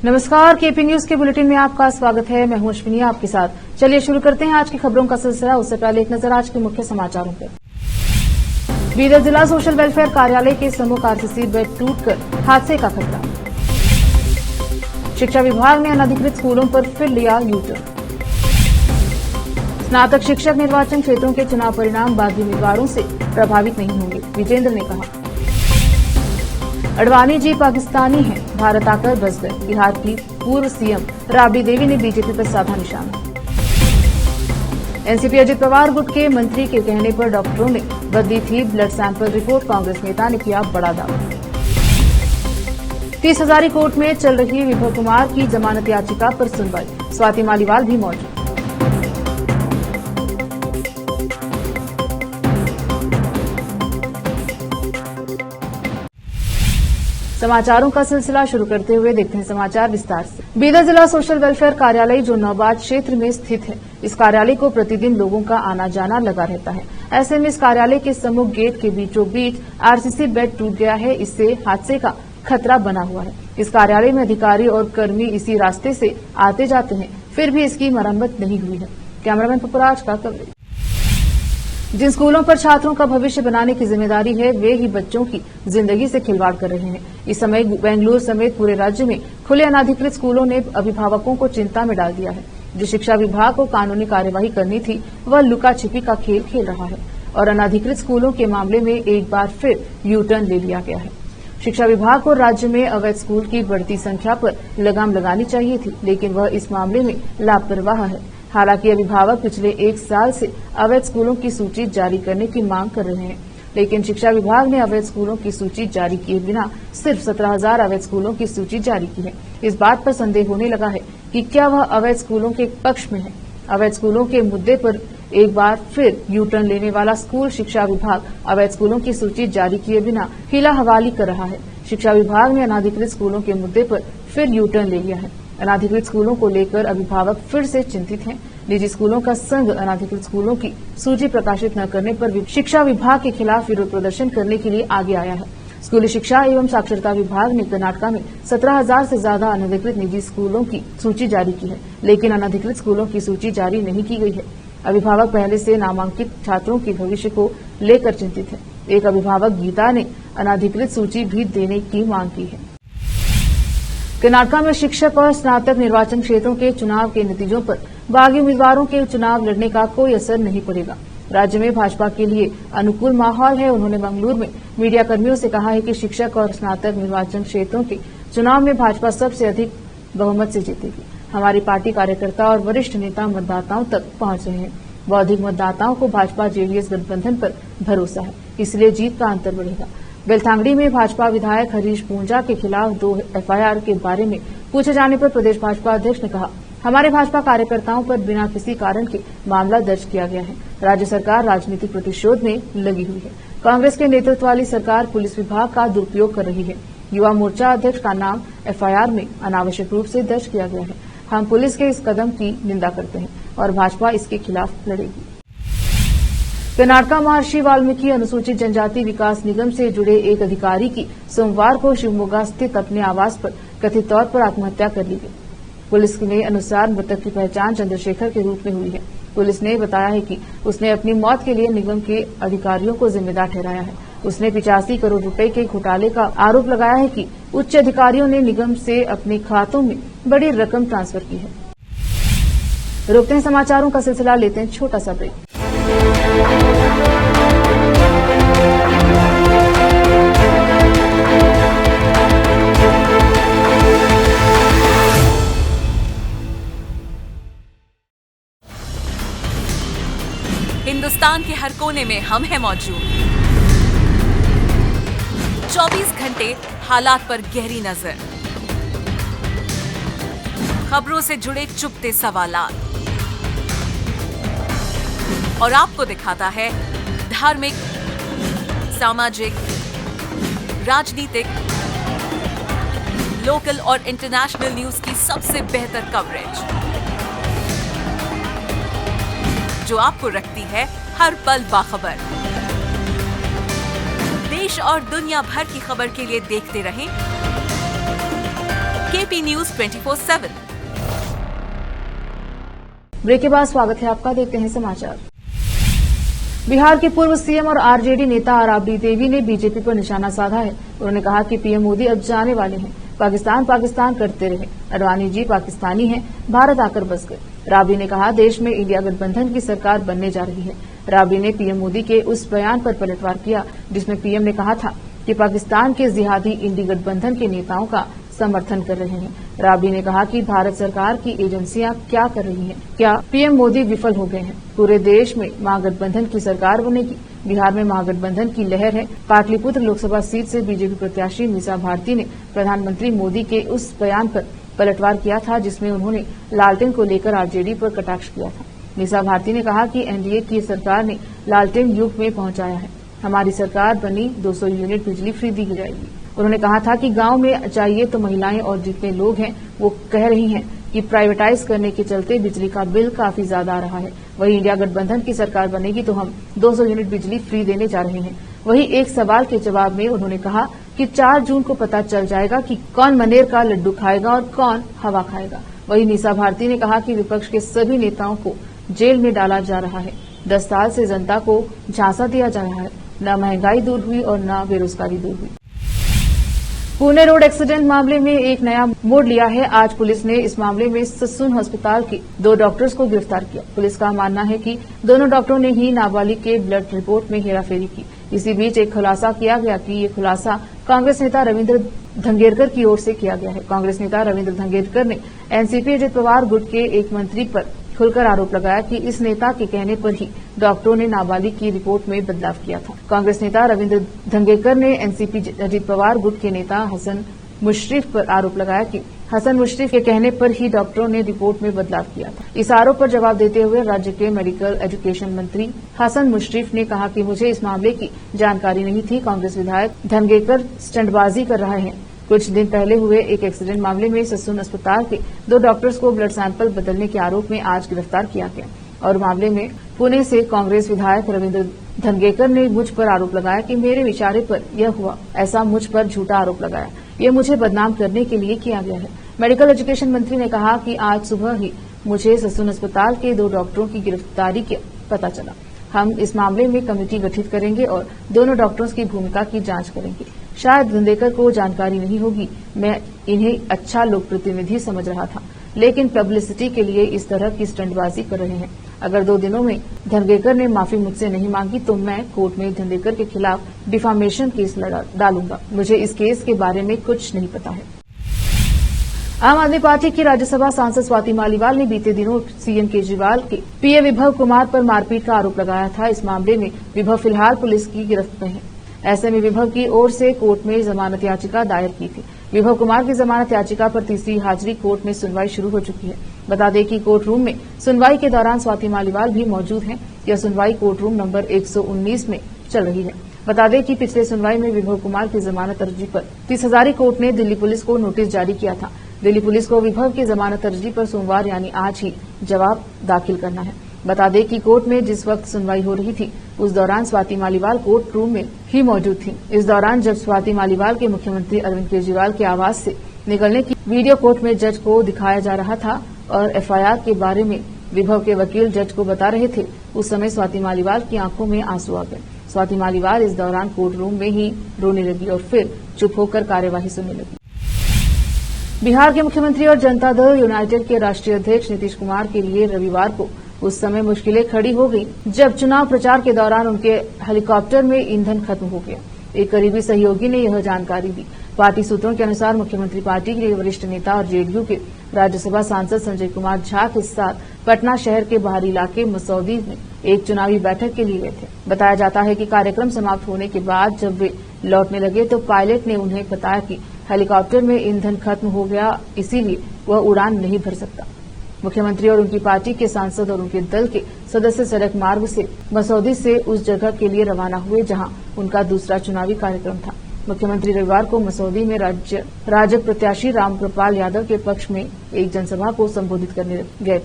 नमस्कार, KP news के bulletin में आपका स्वागत है। मैं हूं अश्विनी आपके साथ। चलिए शुरू करते हैं आज की खबरों का सिलसिला। उससे पहले एक नजर आज के मुख्य समाचारों पर। बीदर जिला सोशल वेलफेयर कार्यालय के सम्मुख आरसीसी बेड टूटकर हादसे का खतरा। शिक्षा विभाग ने अनधिकृत स्कूलों पर फिर लिया यूटर्न। स्नातक शिक्षक निर्वाचन क्षेत्रों के चुनाव परिणाम बागी उम्मीदवारों से प्रभावित नहीं होंगे, विजेंद्र ने कहा। अडवाणी जी पाकिस्तानी हैं, भारत आकर बस गए। बिहार की पूर्व सीएम राबड़ी देवी ने बीजेपी पर साधा निशाना। एनसीपी अजित पवार गुट के मंत्री के कहने पर डॉक्टरों ने बदली थी ब्लड सैंपल रिपोर्ट, कांग्रेस नेता ने किया बड़ा दावा। 30 हजारी कोर्ट में चल रही विभव कुमार की जमानत याचिका पर सुनवाई, स्वाति मालीवाल भी मौजूद। समाचारों का सिलसिला शुरू करते हुए देखते हैं समाचार विस्तार से। बीदर जिला सोशल वेलफेयर कार्यालय जो नौबाद क्षेत्र में स्थित है, इस कार्यालय को प्रतिदिन लोगों का आना जाना लगा रहता है। ऐसे में इस कार्यालय के सम्मुख गेट के बीचों बीच आरसीसी बेड टूट गया है, इससे हादसे का खतरा बना हुआ है। इस कार्यालय में अधिकारी और कर्मी इसी रास्ते से आते जाते हैं, फिर भी इसकी मरम्मत नहीं हुई है। कैमरामैन पपुराज का कवरेज। जिन स्कूलों पर छात्रों का भविष्य बनाने की जिम्मेदारी है, वे ही बच्चों की जिंदगी से खिलवाड़ कर रहे हैं। इस समय बेंगलुरु समेत पूरे राज्य में खुले अनाधिकृत स्कूलों ने अभिभावकों को चिंता में डाल दिया है। जो शिक्षा विभाग को कानूनी कार्यवाही करनी थी, वह लुका छिपी का खेल खेल रहा है और अनाधिकृत स्कूलों के मामले में एक बार फिर यू टर्न ले लिया गया है। शिक्षा विभाग को राज्य में अवैध स्कूल की बढ़ती संख्या पर लगाम लगानी चाहिए थी, लेकिन वह इस मामले में लापरवाह है। हालांकि अभिभावक पिछले 1 साल से अवैध स्कूलों की सूची जारी करने की मांग कर रहे हैं, लेकिन शिक्षा विभाग ने अवैध स्कूलों की सूची जारी किए बिना सिर्फ 17,000 अवैध स्कूलों की सूची जारी की है। इस बात पर संदेह होने लगा है कि क्या वह अवैध स्कूलों के पक्ष में है। अवैध स्कूलों के मुद्दे पर एक बार फिर यू टर्न लेने वाला स्कूल शिक्षा विभाग अवैध स्कूलों की सूची जारी किए बिना हिला हवाली कर रहा है। शिक्षा विभाग ने अनाधिकृत स्कूलों के मुद्दे पर फिर यू टर्न ले लिया है। अनाधिकृत स्कूलों को लेकर अभिभावक फिर से चिंतित हैं। निजी स्कूलों का संघ अनाधिकृत स्कूलों की सूची प्रकाशित न करने पर शिक्षा विभाग के खिलाफ विरोध प्रदर्शन करने के लिए आगे आया है। स्कूली शिक्षा एवं साक्षरता विभाग ने कर्नाटक में 17,000 से ज्यादा अनधिकृत निजी स्कूलों की सूची जारी की है, लेकिन अनधिकृत स्कूलों की सूची जारी नहीं की गई है। अभिभावक पहले से नामांकित छात्रों के भविष्य को लेकर चिंतित है। एक अभिभावक गीता ने अनधिकृत सूची भी देने की मांग की है। कर्नाटक में शिक्षक और स्नातक निर्वाचन क्षेत्रों के चुनाव के नतीजों पर बागी उम्मीदवारों के चुनाव लड़ने का कोई असर नहीं पड़ेगा। राज्य में भाजपा के लिए अनुकूल माहौल है। उन्होंने बेंगलुरु में मीडिया कर्मियों से कहा है कि शिक्षक और स्नातक निर्वाचन क्षेत्रों के चुनाव में भाजपा सबसे अधिक बहुमत से जीतेगी। हमारी पार्टी कार्यकर्ता और वरिष्ठ नेता मतदाताओं तक पहुंच रहे हैं। बौद्धिक मतदाताओं को भाजपा जेडीएस गठबंधन पर भरोसा है, इसलिए जीत का अंतर बढ़ेगा। बेलथांगड़ी में भाजपा विधायक हरीश पूंजा के खिलाफ 2 एफआईआर के बारे में पूछे जाने पर प्रदेश भाजपा अध्यक्ष ने कहा, हमारे भाजपा कार्यकर्ताओं पर बिना किसी कारण के मामला दर्ज किया गया है। राज्य सरकार राजनीतिक प्रतिशोध में लगी हुई है। कांग्रेस के नेतृत्व वाली सरकार पुलिस विभाग का दुरुपयोग कर रही है। युवा मोर्चा अध्यक्ष का नाम एफआईआर में अनावश्यक रूप से दर्ज किया गया है। हम पुलिस के इस कदम की निंदा करते हैं और भाजपा इसके खिलाफ लड़ेगी। कर्नाटक महर्षि वाल्मीकि अनुसूचित जनजाति विकास निगम से जुड़े एक अधिकारी की सोमवार को शिवमोगा स्थित अपने आवास पर कथित तौर पर आत्महत्या कर ली गई। पुलिस के अनुसार मृतक की पहचान चंद्रशेखर के रूप में हुई है। पुलिस ने बताया है कि उसने अपनी मौत के लिए निगम के अधिकारियों को जिम्मेदार ठहराया है। उसने 85 करोड़ रुपए के घोटाले का आरोप लगाया है कि उच्च अधिकारियों ने निगम से अपने खातों में बड़ी रकम ट्रांसफर की है। रोकते हैं समाचारों का सिलसिला, लेते हैं छोटा सा ब्रेक। हिंदुस्तान के हर कोने में हम हैं मौजूद। 24 घंटे हालात पर गहरी नजर, खबरों से जुड़े चुपते सवालात और आपको दिखाता है धार्मिक, सामाजिक, राजनीतिक, लोकल और इंटरनेशनल न्यूज की सबसे बेहतर कवरेज, जो आपको रखती है हर पल बाखबर। देश और दुनिया भर की खबर के लिए देखते रहें AP News 24/7। ब्रेक के बाद स्वागत है आपका, देखते हैं समाचार। बिहार के पूर्व सीएम और आरजेडी नेता राबड़ी देवी ने बीजेपी पर निशाना साधा है। उन्होंने कहा कि पीएम मोदी अब जाने वाले हैं, पाकिस्तान पाकिस्तान करते रहे, अडवाणी जी पाकिस्तानी हैं, भारत आकर बस गए। राबड़ी ने कहा देश में इंडिया गठबंधन की सरकार बनने जा रही है। राबड़ी ने पीएम मोदी के उस बयान पर पलटवार किया जिसमें पीएम ने कहा था कि पाकिस्तान के जिहादी इंडी गठबंधन के नेताओं का समर्थन कर रहे हैं। राबड़ी ने कहा कि भारत सरकार की एजेंसियां क्या कर रही हैं? क्या पीएम मोदी विफल हो गए हैं? पूरे देश में महागठबंधन की सरकार बनेगी। बिहार में महागठबंधन की लहर है। पाटलिपुत्र लोकसभा सीट से बीजेपी प्रत्याशी मीसा भारती ने प्रधानमंत्री मोदी के उस बयान पर पलटवार किया था जिसमें उन्होंने लालटेन को लेकर आरजेडी पर कटाक्ष किया था। मीसा भारती ने कहा कि एनडीए की सरकार ने लालटेन युग में पहुंचाया है। हमारी सरकार बनी 200 यूनिट बिजली फ्री दी जाएगी। उन्होंने कहा था कि गांव में चाहिए तो महिलाएं और जितने लोग हैं वो कह रही हैं कि प्राइवेटाइज करने के चलते बिजली का बिल काफी ज्यादा आ रहा है। वही इंडिया गठबंधन की सरकार बनेगी तो हम 200 यूनिट बिजली फ्री देने जा रहे हैं। वही एक सवाल के जवाब में उन्होंने कहा कि 4 जून को पता चल जाएगा कि कौन मनेर का लड्डू खाएगा और कौन हवा खाएगा। वही मीसा भारती ने कहा कि विपक्ष के सभी नेताओं को जेल में डाला जा रहा है। 10 साल से जनता को झांसा दिया जा रहा है। न महंगाई दूर हुई और न बेरोजगारी दूर हुई। पुणे रोड एक्सीडेंट मामले में एक नया मोड़ लिया है। आज पुलिस ने इस मामले में ससून अस्पताल के 2 डॉक्टर्स को गिरफ्तार किया। पुलिस का मानना है कि दोनों डॉक्टरों ने ही नाबालिग के ब्लड रिपोर्ट में हेराफेरी की। इसी बीच एक खुलासा किया गया कि ये खुलासा कांग्रेस नेता रविंद्र धंगेरकर की ओर से किया गया है। कांग्रेस नेता रविंद्र धंगेरकर ने एनसीपी अजित पवार गुट के एक मंत्री पर खुलकर आरोप लगाया कि इस नेता के कहने पर ही डॉक्टरों ने नाबालिग की रिपोर्ट में बदलाव किया था। कांग्रेस नेता रविंद्र धंगेकर ने एनसीपी अजित पवार गुट के नेता हसन मुश्रीफ पर आरोप लगाया कि हसन मुश्रीफ के कहने पर ही डॉक्टरों ने रिपोर्ट में बदलाव किया था। इस आरोप पर जवाब देते हुए राज्य के मेडिकल एजुकेशन मंत्री हसन मुश्रीफ ने कहा कि मुझे इस मामले की जानकारी नहीं थी। कांग्रेस विधायक धंगेकर स्टंटबाजी कर रहे हैं। कुछ दिन पहले हुए एक एक्सीडेंट मामले में ससून अस्पताल के 2 डॉक्टर्स को ब्लड सैंपल बदलने के आरोप में आज गिरफ्तार किया गया और मामले में पुणे से कांग्रेस विधायक रविंद्र धंगेकर ने मुझ पर आरोप लगाया कि मेरे इशारे पर यह हुआ। ऐसा मुझ पर झूठा आरोप लगाया। ये मुझे बदनाम करने के लिए किया गया है। मेडिकल एजुकेशन मंत्री ने कहा कि आज सुबह ही मुझे ससून अस्पताल के 2 डॉक्टरों की गिरफ्तारी का पता चला। हम इस मामले में कमेटी गठित करेंगे और दोनों डॉक्टरों की भूमिका की जांच करेंगे। शायद धंगेकर को जानकारी नहीं होगी। मैं इन्हें अच्छा लोक प्रतिनिधि समझ रहा था, लेकिन पब्लिसिटी के लिए इस तरह की स्टंटबाजी कर रहे हैं। अगर 2 दिनों में धंगेकर ने माफी मुझसे नहीं मांगी तो मैं कोर्ट में धंगेकर के खिलाफ डिफामेशन केस डालूंगा। मुझे इस केस के बारे में कुछ नहीं पता है। आम आदमी पार्टी की राज्यसभा सांसद स्वाति मालीवाल ने बीते दिनों सीएम केजरीवाल के पीए विभव कुमार पर मारपीट का आरोप लगाया था। इस मामले में विभव फिलहाल पुलिस की गिरफ्त में है। ऐसे में विभव की ओर से कोर्ट में जमानत याचिका दायर की थी। विभव कुमार की जमानत याचिका पर तीसरी हाजिरी कोर्ट में सुनवाई शुरू हो चुकी है। बता दें कि कोर्ट रूम में सुनवाई के दौरान स्वाति मालीवाल भी मौजूद हैं। यह सुनवाई कोर्ट रूम नंबर 119 में चल रही है। बता दें कि पिछले सुनवाई में विभव कुमार की जमानत अर्जी पर 30 हजारी कोर्ट ने दिल्ली पुलिस को नोटिस जारी किया था। दिल्ली पुलिस को विभव की जमानत अर्जी पर सोमवार यानी आज ही जवाब दाखिल करना है। बता दें कि कोर्ट में जिस वक्त सुनवाई हो रही थी उस दौरान स्वाति मालीवाल कोर्ट रूम में ही मौजूद थी। इस दौरान जब स्वाति मालीवाल के मुख्यमंत्री अरविंद केजरीवाल के आवास से निकलने की वीडियो कोर्ट में जज को दिखाया जा रहा था और एफआईआर के बारे में विभव के वकील जज को बता रहे थे, उस समय स्वाति मालीवाल की आंखों में आंसू आ गए। स्वाति मालीवाल इस दौरान कोर्ट रूम में ही रोने लगी और फिर चुप होकर कार्यवाही सुनने लगी। बिहार के मुख्यमंत्री और जनता दल यूनाइटेड के राष्ट्रीय अध्यक्ष नीतीश कुमार के लिए रविवार को उस समय मुश्किलें खड़ी हो गई जब चुनाव प्रचार के दौरान उनके हेलीकॉप्टर में ईंधन खत्म हो गया। एक करीबी सहयोगी ने यह जानकारी दी। पार्टी सूत्रों के अनुसार मुख्यमंत्री पार्टी के वरिष्ठ नेता और जेडीयू के राज्यसभा सांसद संजय कुमार झा के साथ पटना शहर के बाहरी इलाके मसौदी में एक चुनावी बैठक के लिए गए थे। बताया जाता है कि कार्यक्रम समाप्त होने के बाद जब वे लौटने लगे तो पायलट ने उन्हें बताया कि हेलीकॉप्टर में ईंधन खत्म हो गया, इसीलिए वह उड़ान नहीं भर सकता। मुख्यमंत्री और उनकी पार्टी के सांसद और उनके दल के सदस्य सड़क मार्ग से मसौदी से उस जगह के लिए रवाना हुए जहां उनका दूसरा चुनावी कार्यक्रम था। मुख्यमंत्री रविवार को मसौदी में राजग प्रत्याशी रामकृपाल यादव के पक्ष में एक जनसभा को संबोधित करने गए।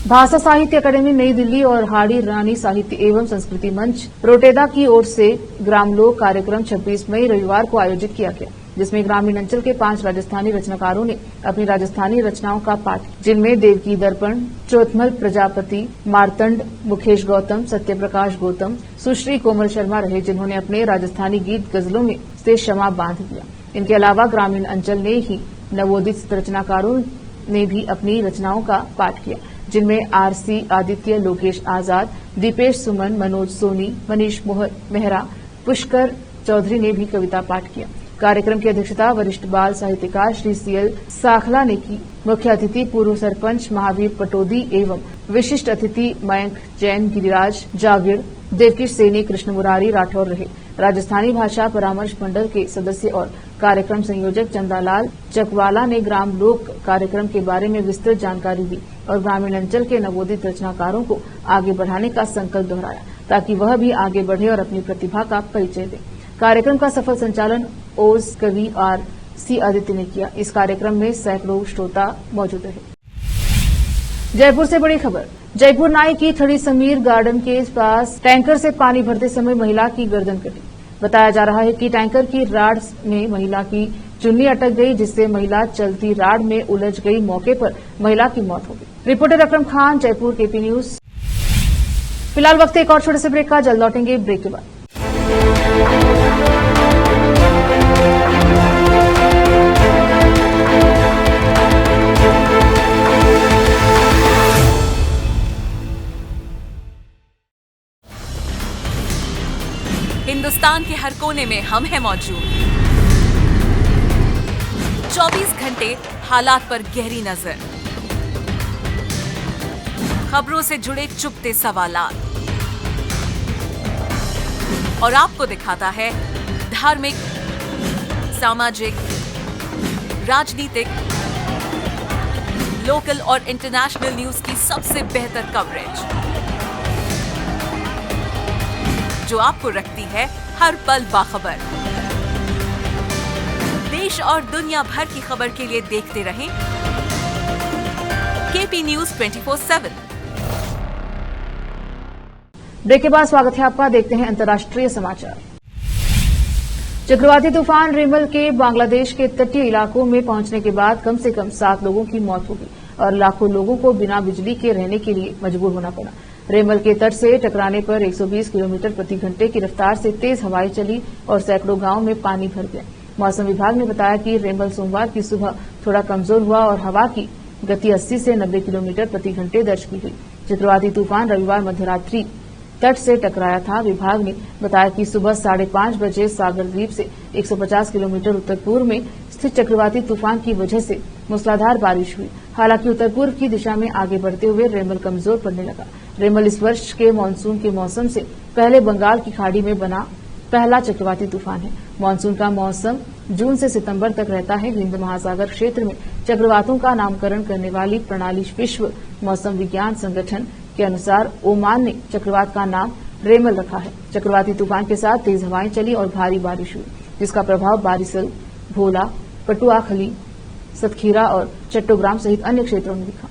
भाषा साहित्य अकादमी नई दिल्ली और हाड़ी रानी साहित्य एवं संस्कृति मंच रोटेदा की ओर से ग्रामलोक कार्यक्रम 26 मई रविवार को आयोजित किया गया। जिसमें ग्रामीण अंचल के 5 राजस्थानी रचनाकारों ने अपनी राजस्थानी रचनाओं का पाठ, जिनमें देवकी दर्पण, चोथमल प्रजापति, मार्तंड, मुकेश गौतम, सत्यप्रकाश गौतम, सुश्री कोमल शर्मा रहे, जिन्होंने अपने राजस्थानी गीत गजलों में से क्षमा बांध दिया। इनके अलावा ग्रामीण अंचल ने ही नवोदित रचनाकारों ने भी अपनी रचनाओं का पाठ किया, जिनमें आरसी आदित्य, लोकेश आजाद, दीपेश सुमन, मनोज सोनी, मनीष मेहरा, पुष्कर चौधरी ने भी कविता पाठ किया। कार्यक्रम की अध्यक्षता वरिष्ठ बाल साहित्यकार श्री सीएल साखला ने की। मुख्य अतिथि पूर्व सरपंच महावीर पटोदी एवं विशिष्ट अतिथि मयंक जैन, गिरिराज जागीर, देवकीश सेनी, कृष्ण मुरारी राठौर रहे। राजस्थानी भाषा परामर्श मंडल के सदस्य और कार्यक्रम संयोजक चंदालाल चकवाला ने ग्राम लोक कार्यक्रम के बारे में विस्तृत जानकारी दी और ग्रामीण अंचल के नवोदित रचनाकारों को आगे बढ़ाने का संकल्प दोहराया, ताकि वह भी आगे बढ़े और अपनी प्रतिभा का परिचय दे। कार्यक्रम का सफल संचालन ओज कवि आर.सी. आदित्य ने किया। इस कार्यक्रम में सैकड़ों श्रोता मौजूद रहे। जयपुर से बड़ी खबर। जयपुर नाई की थड़ी समीर गार्डन के पास टैंकर से पानी भरते समय महिला की गर्दन कटी। बताया जा रहा है कि टैंकर की राड में महिला की चुन्नी अटक गई, जिससे महिला चलती राड में उलझ गई। मौके पर महिला की मौत हो गई। Reporter Akram Khan, Jaipur, KP news. फिलहाल वक्त एक और छोटे से ब्रेक का, जल्द लौटेंगे ब्रेक के बाद। हिंदुस्तान के हर कोने में हम हैं मौजूद। 24 घंटे हालात पर गहरी नजर, खबरों से जुड़े चुपते सवालात, और आपको दिखाता है धार्मिक, सामाजिक, राजनीतिक, लोकल और इंटरनेशनल न्यूज की सबसे बेहतर कवरेज, जो आपको रखती है हर पल बाखबर। देश और दुनिया भर की खबर के लिए देखते रहें केपी न्यूज 24/7। ब्रेक के बाद स्वागत है आपका। देखते हैं अंतर्राष्ट्रीय समाचार। चक्रवाती तूफान रेमल के बांग्लादेश के तटीय इलाकों में पहुंचने के बाद कम से कम 7 लोगों की मौत हो गई और लाखों लोगों को बिना बिजली के रहने के लिए मजबूर होना पड़ा। रेमल के तट से टकराने पर 120 किलोमीटर प्रति घंटे की रफ्तार से तेज हवाएं चली और सैकड़ों गांवों में पानी भर गया। मौसम विभाग ने बताया कि रेमल सोमवार की सुबह थोड़ा कमजोर हुआ और हवा की गति 80 से 90 किलोमीटर प्रति घंटे दर्ज की गई। चक्रवाती तूफान रविवार मध्यरात्रि तट से टकराया था। विभाग ने बताया कि सुबह 5:30 बजे सागर द्वीप से 150 किलोमीटर उत्तर पूर्व में स्थित चक्रवाती तूफान की वजह से मूसलाधार बारिश हुई। हालांकि उत्तर पूर्व की दिशा में आगे बढ़ते हुए रेमल कमजोर पड़ने लगा। रेमल इस वर्ष के मानसून के मौसम से पहले बंगाल की खाड़ी में बना पहला चक्रवाती तूफान है। मानसून का मौसम जून से सितंबर तक रहता है। हिंद महासागर क्षेत्र में चक्रवातों का नामकरण करने वाली प्रणाली विश्व मौसम विज्ञान संगठन के अनुसार ओमान ने चक्रवात का नाम रेमल रखा है। चक्रवाती तूफान के साथ तेज हवाएं चली और भारी बारिश हुई, जिसका प्रभाव बारिसल, भोला, पटुआखली, सतखीरा और चट्टोग्राम सहित अन्य क्षेत्रों में दिखा।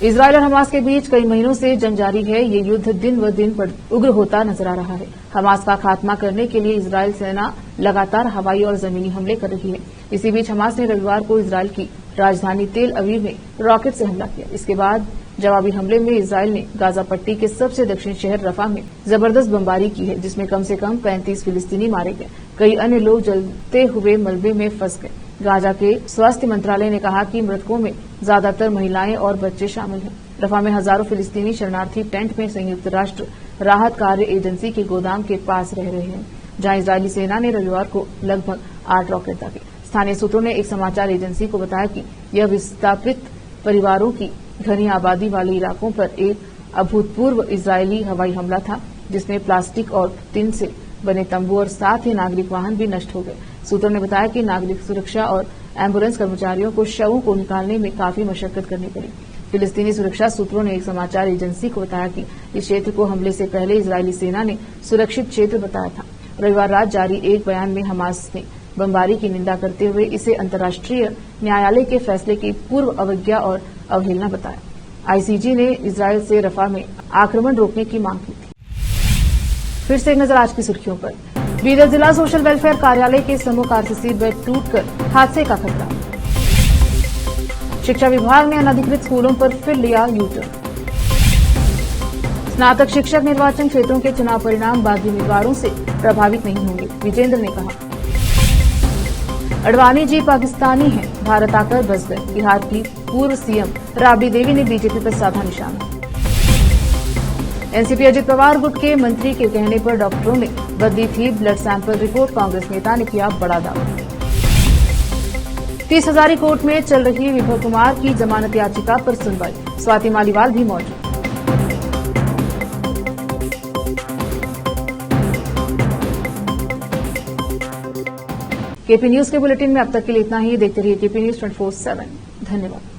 इजरायल और हमास के बीच कई महीनों से जंग जारी है। ये युद्ध दिन ब दिन उग्र होता नजर आ रहा है। हमास का खात्मा करने के लिए इजरायल सेना लगातार हवाई और जमीनी हमले कर रही है। इसी बीच हमास ने रविवार को इजरायल की राजधानी तेल अवीव में रॉकेट से हमला किया। इसके बाद जवाबी हमले में इजरायल ने गाजा पट्टी के सबसे दक्षिण शहर रफा में जबरदस्त बमबारी की है, जिसमें कम से कम 35 फिलिस्तीनी मारे गए। कई अन्य लोग जलते हुए मलबे में फंस गए। गाजा के स्वास्थ्य मंत्रालय ने कहा कि मृतकों में ज्यादातर महिलाएं और बच्चे शामिल हैं। रफा में हजारों फिलिस्तीनी शरणार्थी टेंट में संयुक्त राष्ट्र राहत कार्य एजेंसी के गोदाम के पास रह रहे हैं, जहां इजरायली सेना ने रविवार को लगभग 8 रॉकेट दागे। स्थानीय सूत्रों ने एक समाचार एजेंसी को बताया कि यह विस्थापित परिवारों की घनी आबादी वाले इलाकों पर एक अभूतपूर्व इजरायली हवाई हमला था, जिसमें प्लास्टिक और टिन से बने तंबू और साथ ही नागरिक वाहन भी नष्ट हो गए। सूत्रों ने बताया कि नागरिक सुरक्षा और एम्बुलेंस कर्मचारियों को शवों को निकालने में काफी मशक्कत करनी पड़ी। फिलिस्तीनी सुरक्षा सूत्रों ने एक समाचार एजेंसी को बताया कि इस क्षेत्र को हमले से पहले इजरायली सेना ने सुरक्षित क्षेत्र बताया था। रविवार रात जारी एक बयान में हमास ने बमबारी की निंदा करते हुए इसे अंतर्राष्ट्रीय न्यायालय के फैसले की पूर्व अवज्ञा और अवहेलना बताया। आईसीजे ने इजरायल से रफा में आक्रमण रोकने की मांग की थी। फिर से एक नजर आज की सुर्खियों पर। बीदर जिला सोशल वेलफेयर कार्यालय के सम्मुख आरसीसी बेड टूटकर हादसे का खतरा। शिक्षा विभाग ने अनधिकृत स्कूलों पर फिर लिया यूटर्न। स्नातक शिक्षक निर्वाचन क्षेत्रों के चुनाव परिणाम बागी उम्मीदवारों से प्रभावित नहीं होंगे, विजेंद्र ने कहा। अडवाणी जी पाकिस्तानी हैं, भारत आकर बस गए, बिहार की पूर्व सीएम राबड़ी देवी ने बीजेपी पर साधा निशाना। एनसीपी अजित पवार गुट के मंत्री के कहने पर डॉक्टरों ने बदली थी ब्लड सैंपल रिपोर्ट, कांग्रेस नेता ने किया बड़ा दावा। 30 हजारी कोर्ट में चल रही विभव कुमार की जमानत याचिका पर सुनवाई, स्वाति मालीवाल भी मौजूद। केपी न्यूज के बुलेटिन में अब तक के लिए इतना ही। देखते रहिए केपी न्यूज 24/7। धन्यवाद।